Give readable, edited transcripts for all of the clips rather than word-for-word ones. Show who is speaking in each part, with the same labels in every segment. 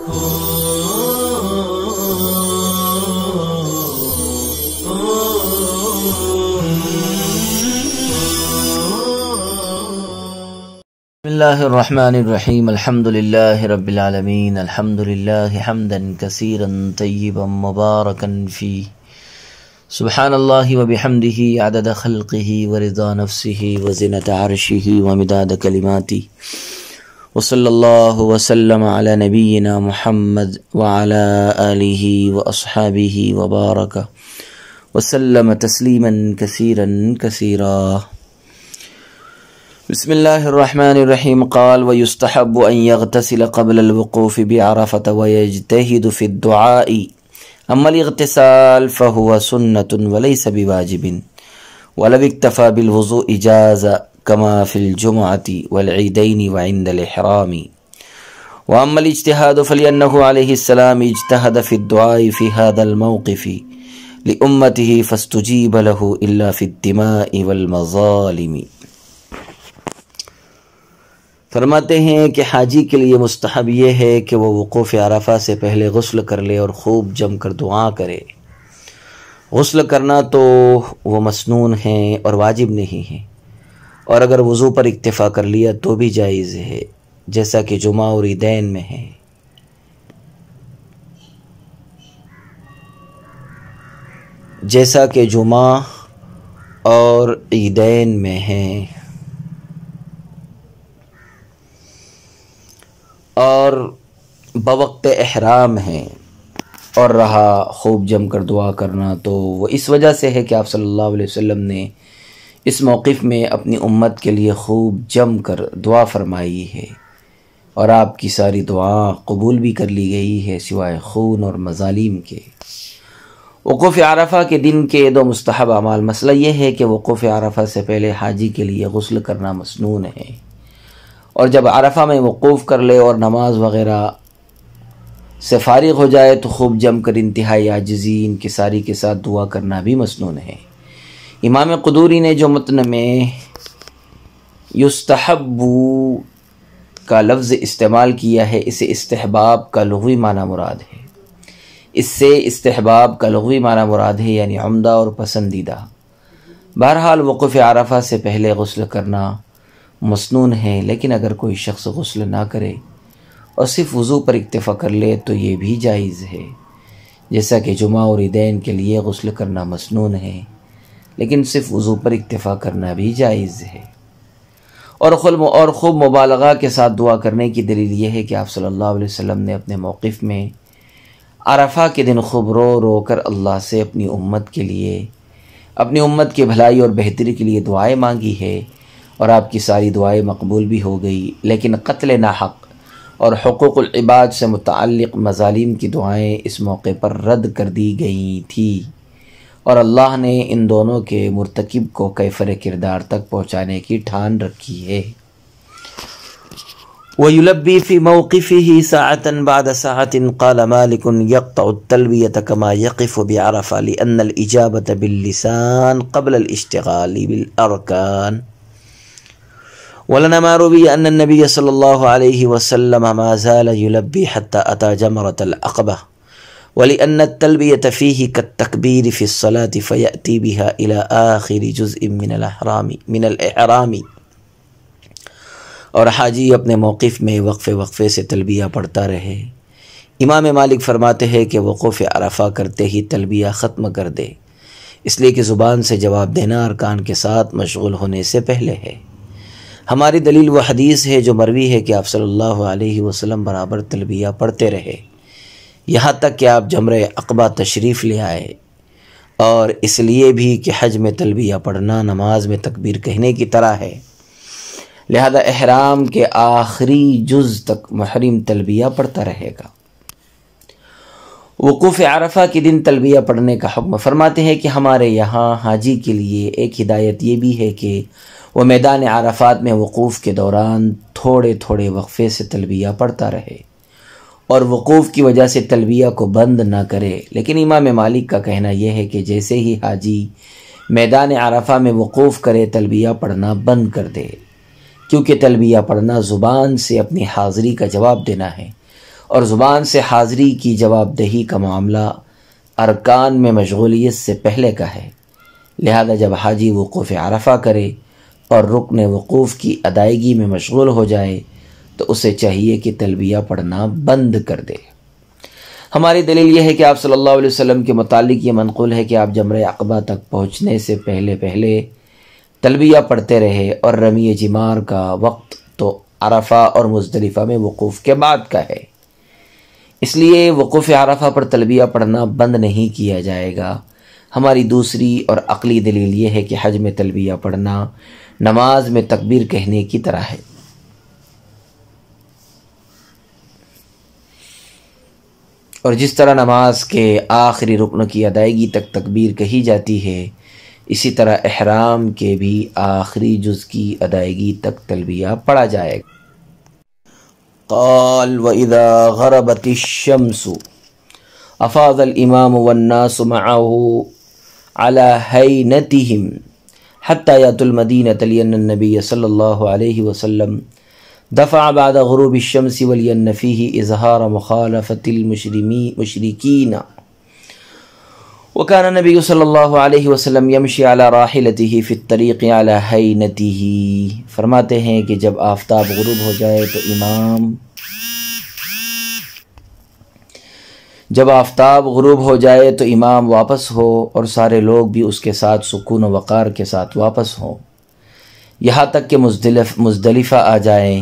Speaker 1: بسم اللہ الرحمن الرحیم الحمد للہ رب العالمین الحمد للہ حمدا کثیرا طیبا مبارکا فیہ سبحان اللہ وبحمدہ عدد خلقہ ورضا نفسہ وزنۃ عرشہ ومداد کلماتہ وصلی اللہ وسلم علی نبینا محمد وعلی آلہ واصحابہ وبارک وسلم تسلیما کثیرا کثیرا. بسم اللہ الرحمن الرحیم. قال ويستحب ان يغتسل قبل الوقوف بعرفة ويجتهد في الدعاء. اما الاغتسال فهو سنة وليس بواجب ولو اكتفى بالوضوء جاز كما في الجمعة والعيدين وعند الإحرام. واما الاجتهاد فلأنه عليه السلام اجتهد في الدعاء في هذا الموقف لأمته فاستجيب له إلا في الدماء والمظالم. فرماتے ہیں کہ حاجی کے لیے مستحب یہ ہے کہ وہ وقوف عرفہ سے پہلے غسل کر لے اور خوب جم کر دعا کرے. غسل کرنا تو وہ مسنون ہیں اور واجب نہیں ہے، اور اگر وضو پر اکتفا کر لیا تو بھی جائز ہے، جیسا کہ جمعہ اور عیدین میں ہے. اور بوقت احرام ہے. اور رہا خوب جم کر دعا کرنا، تو وہ اس وجہ سے ہے کہ آپ صلی اللہ علیہ وسلم نے اس موقف میں اپنی امت کے لیے خوب جم کر دعا فرمائی ہے، اور آپ کی ساری دعا قبول بھی کر لی گئی ہے سوائے خون اور مظالم کے. وقوف عرفہ کے دن کے دو مستحب اعمال. مسئلہ یہ ہے کہ وقوف عرفہ سے پہلے حاجی کے لیے غسل کرنا مسنون ہے، اور جب عرفہ میں وقوف کر لے اور نماز وغیرہ سے فارغ ہو جائے تو خوب جم کر انتہائی عاجزی انکساری کے ساتھ دعا کرنا بھی مسنون ہے. امام قدوری نے جو متن میں یستحب کا لفظ استعمال کیا ہے، اسے استحباب کا لغوی معنی مراد ہے. اس سے استحباب کا لغوی معنی مراد ہے، یعنی عمدہ اور پسندیدہ. بہرحال وقوف عرفہ سے پہلے غسل کرنا مسنون ہے، لیکن اگر کوئی شخص غسل نہ کرے اور صرف وضو پر اکتفا کر لے تو یہ بھی جائز ہے، جیسا کہ جمعہ اور عیدین کے لیے غسل کرنا مسنون ہے لیکن صرف وضو پر اکتفا کرنا بھی جائز ہے. اور خوب مبالغہ کے ساتھ دعا کرنے کی دلیل یہ ہے کہ آپ صلی اللہ علیہ وسلم نے اپنے موقف میں عرفہ کے دن خوب رو رو کر اللہ سے اپنی امت کی بھلائی اور بہتری کے لیے دعائیں مانگی ہے، اور آپ کی ساری دعائیں مقبول بھی ہو گئی. لیکن قتل ناحق اور حقوق العباد سے متعلق مظالم کی دعائیں اس موقع پر رد کر دی گئی تھی، اور اللہ نے ان دونوں کے مرتکب کو کیفر کردار تک پہنچانے کی ٹھان رکھی ہے. وَيُلَبِّي فِي مَوْقِفِهِ سَاعَةً بَعْدَ سَاعَةٍ. قال مالك يقطع التلبية كما يقف بعرفة لأن الإجابة باللسان قبل الاشتغال بالأركان. ولنا ما روي أن النبي صلى الله عليه وسلم ما زال يلبي حتى أتى جمرة العقبة، ولأن التلبية فيه كالتكبير في الصلاة فيأتي بها إلى آخر جزء من الإحرام. اور حاجی اپنے موقف میں وقفے سے تلبیہ پڑھتا رہے. امام مالک فرماتے ہیں کہ وقوف عرفہ کرتے ہی تلبیہ ختم کر دے، اس لیے کہ زبان سے جواب دینا ارکان کے ساتھ مشغول ہونے سے پہلے ہے. ہماری دلیل وہ حدیث ہے جو مروی ہے کہ آپ صلی اللہ علیہ وسلم برابر تلبیہ پڑھتے رہے یہاں تک کہ آپ جمرہ عقبہ تشریف لے آئے، اور اس لیے بھی کہ حج میں تلبیہ پڑھنا نماز میں تکبیر کہنے کی طرح ہے، لہذا احرام کے آخری جز تک محرم تلبیہ پڑھتا رہے گا. وقوف عرفہ کے دن تلبیہ پڑھنے کا حکم. فرماتے ہیں کہ ہمارے یہاں حاجی کے لیے ایک ہدایت یہ بھی ہے کہ وہ میدان عرفات میں وقوف کے دوران تھوڑے تھوڑے وقفے سے تلبیہ پڑھتا رہے اور وقوف کی وجہ سے تلبیہ کو بند نہ کرے. لیکن امام مالک کا کہنا یہ ہے کہ جیسے ہی حاجی میدان عرفہ میں وقوف کرے تلبیہ پڑھنا بند کر دے، کیونکہ تلبیہ پڑھنا زبان سے اپنی حاضری کا جواب دینا ہے، اور زبان سے حاضری کی جواب دہی کا معاملہ ارکان میں مشغولیت سے پہلے کا ہے، لہذا جب حاجی وقوف عرفہ کرے اور رکن وقوف کی ادائیگی میں مشغول ہو جائے تو اسے چاہیے کہ تلبیہ پڑھنا بند کر دے۔ ہماری دلیل یہ ہے کہ آپ صلی اللہ علیہ وسلم کے متعلق یہ منقول ہے کہ آپ جمرہ عقبہ تک پہنچنے سے پہلے تلبیہ پڑھتے رہے، اور رمی جمار کا وقت تو عرفہ اور مزدلفہ میں وقوف کے بعد کا ہے، اس لیے وقوف عرفہ پر تلبیہ پڑھنا بند نہیں کیا جائے گا۔ ہماری دوسری اور عقلی دلیل یہ ہے کہ حج میں تلبیہ پڑھنا نماز میں تکبیر کہنے کی طرح ہے، اور جس طرح نماز کے آخری رکن کی ادائیگی تک تکبیر کہی جاتی ہے، اسی طرح احرام کے بھی آخری جز کی ادائیگی تک تلبیہ پڑھا جائے گا۔ قال وَإِذَا غَرَبَتِ الشَّمْسُ أَفَاضَ الْإِمَامُ وَالنَّاسُ مَعَهُ على هينتهم حتى يأتوا المدينة لأن النبي صلى الله عليه وسلم دفع بعد غروب الشمس ولين فيه إظهار مخالفة المشركين، وكان النبي صلى الله عليه وسلم يمشي على راحلته في الطريق على هينته۔ فرماتے ہیں کہ جب آفتاب غروب ہو جائے تو امام واپس ہو اور سارے لوگ بھی اس کے ساتھ سکون و وقار کے ساتھ واپس ہوں، یہاں تک کہ مزدلفہ آ جائیں،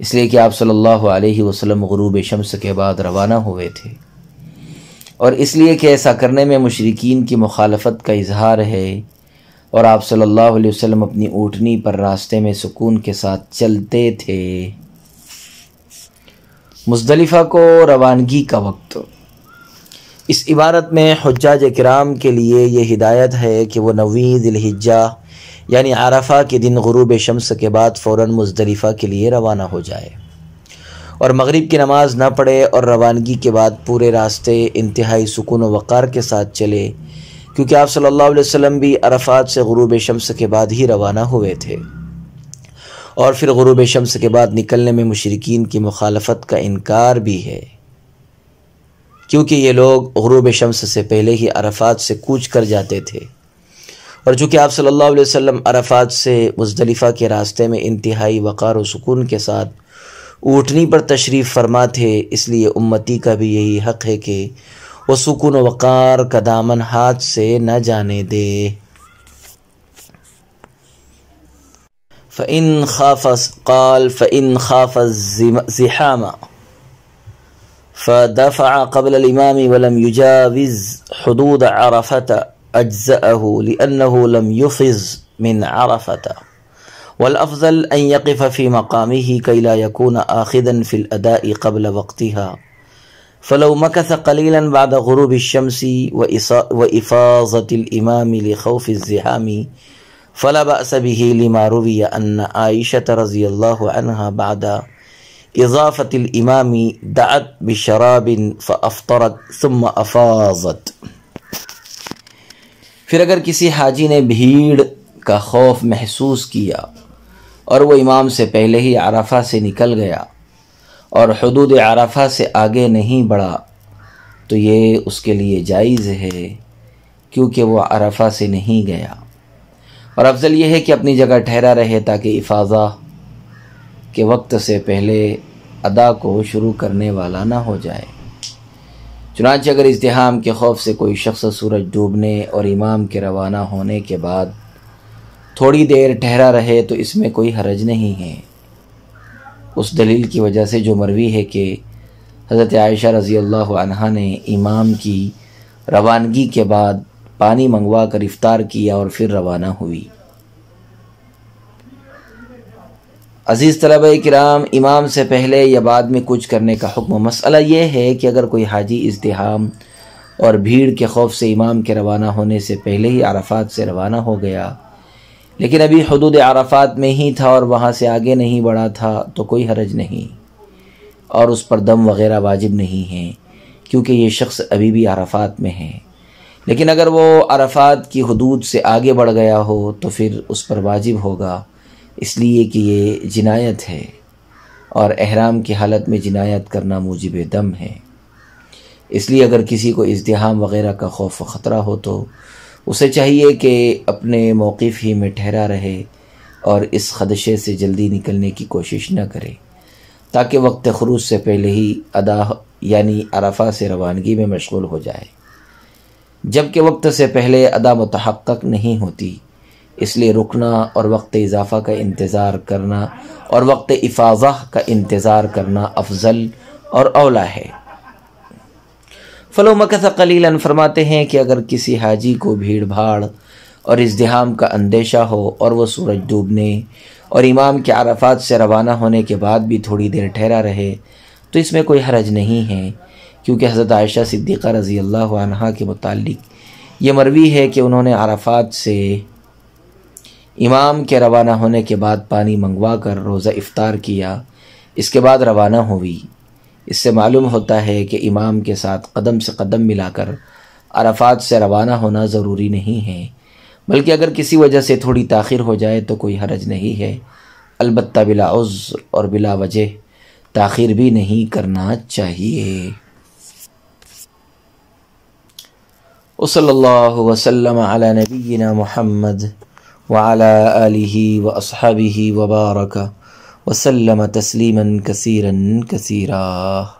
Speaker 1: اس لیے کہ آپ صلی اللہ علیہ وسلم غروب شمس کے بعد روانہ ہوئے تھے، اور اس لیے کہ ایسا کرنے میں مشرکین کی مخالفت کا اظہار ہے، اور آپ صلی اللہ علیہ وسلم اپنی اونٹنی پر راستے میں سکون کے ساتھ چلتے تھے۔ مزدلفہ کو روانگی کا وقت، اس عبارت میں حجاج کرام کے لیے یہ ہدایت ہے کہ وہ 9 ذی الحجہ یعنی عرفہ کے دن غروب شمس کے بعد فوراً مزدلفہ کے لیے روانہ ہو جائے اور مغرب کی نماز نہ پڑھے، اور روانگی کے بعد پورے راستے انتہائی سکون و وقار کے ساتھ چلے، کیونکہ آپ صلی اللہ علیہ وسلم بھی عرفات سے غروب شمس کے بعد ہی روانہ ہوئے تھے، اور پھر غروب شمس کے بعد نکلنے میں مشرکین کی مخالفت کا انکار بھی ہے، کیونکہ یہ لوگ غروب شمس سے پہلے ہی عرفات سے کوچ کر جاتے تھے، اور چونکہ آپ صلی اللہ علیہ وسلم عرفات سے مزدلفہ کے راستے میں انتہائی وقار و سکون کے ساتھ اونٹنی پر تشریف فرما تھے، اس لیے امتی کا بھی یہی حق ہے کہ وہ سکون و وقار کا دامن ہاتھ سے نہ جانے دے۔ فَإِنْ خَافَ الزِّحَامَ فدفع قبل الإمام ولم يجاوز حدود عرفة أجزأه لأنه لم يفز من عرفة، والأفضل أن يقف في مقامه كي لا يكون آخذا في الأداء قبل وقتها، فلو مكث قليلا بعد غروب الشمس وإفاظة الإمام لخوف الزحام فلا بأس به، لما روي أن عائشة رضي الله عنها بعد اضافت الامام دعت بشراب فافطرت ثم افاضت۔ پھر اگر کسی حاجی نے بھیڑ کا خوف محسوس کیا اور وہ امام سے پہلے ہی عرفہ سے نکل گیا اور حدود عرفہ سے آگے نہیں بڑھا تو یہ اس کے لیے جائز ہے، کیونکہ وہ عرفہ سے نہیں گیا، اور افضل یہ ہے کہ اپنی جگہ ٹھہرا رہے تاکہ افاضہ کہ وقت سے پہلے ادا کو شروع کرنے والا نہ ہو جائے۔ چنانچہ اگر ازدحام کے خوف سے کوئی شخص سورج ڈوبنے اور امام کے روانہ ہونے کے بعد تھوڑی دیر ٹھہرا رہے تو اس میں کوئی حرج نہیں ہے، اس دلیل کی وجہ سے جو مروی ہے کہ حضرت عائشہ رضی اللہ عنہا نے امام کی روانگی کے بعد پانی منگوا کر افطار کیا اور پھر روانہ ہوئی۔ عزیز طلبہ کرام، امام سے پہلے یا بعد میں کچھ کرنے کا حکم، مسئلہ یہ ہے کہ اگر کوئی حاجی ازدحام اور بھیڑ کے خوف سے امام کے روانہ ہونے سے پہلے ہی عرفات سے روانہ ہو گیا لیکن ابھی حدود عرفات میں ہی تھا اور وہاں سے آگے نہیں بڑھا تھا تو کوئی حرج نہیں، اور اس پر دم وغیرہ واجب نہیں ہے، کیونکہ یہ شخص ابھی بھی عرفات میں ہے۔ لیکن اگر وہ عرفات کی حدود سے آگے بڑھ گیا ہو تو پھر اس پر واجب ہوگا، اس لیے کہ یہ جنایت ہے، اور احرام کی حالت میں جنایت کرنا موجب دم ہے۔ اس لیے اگر کسی کو ازدحام وغیرہ کا خوف و خطرہ ہو تو اسے چاہیے کہ اپنے موقف ہی میں ٹھہرا رہے اور اس خدشے سے جلدی نکلنے کی کوشش نہ کرے، تاکہ وقت خروج سے پہلے ہی ادا یعنی عرفہ سے روانگی میں مشغول ہو جائے، جبکہ وقت سے پہلے ادا متحقق نہیں ہوتی۔ اس لیے رکنا اور وقت اضافہ کا انتظار کرنا اور وقت افاضہ کا انتظار کرنا افضل اور اولا ہے۔ فلو مکث قلیلا، فرماتے ہیں کہ اگر کسی حاجی کو بھیڑ بھاڑ اور ازدحام کا اندیشہ ہو اور وہ سورج ڈوبنے اور امام کے عرفات سے روانہ ہونے کے بعد بھی تھوڑی دیر ٹھہرا رہے تو اس میں کوئی حرج نہیں ہے، کیونکہ حضرت عائشہ صدیقہ رضی اللہ عنہا کے متعلق یہ مروی ہے کہ انہوں نے عرفات سے امام کے روانہ ہونے کے بعد پانی منگوا کر روزہ افطار کیا، اس کے بعد روانہ ہوئی۔ اس سے معلوم ہوتا ہے کہ امام کے ساتھ قدم سے قدم ملا کر عرفات سے روانہ ہونا ضروری نہیں ہے، بلکہ اگر کسی وجہ سے تھوڑی تاخیر ہو جائے تو کوئی حرج نہیں ہے، البتہ بلا عذر اور بلا وجہ تاخیر بھی نہیں کرنا چاہیے۔ وصلی اللہ وسلم علی نبینا محمد وعلى آلہ واصحابہ وبارک وسلم تسلیما کثیرا کثیرا۔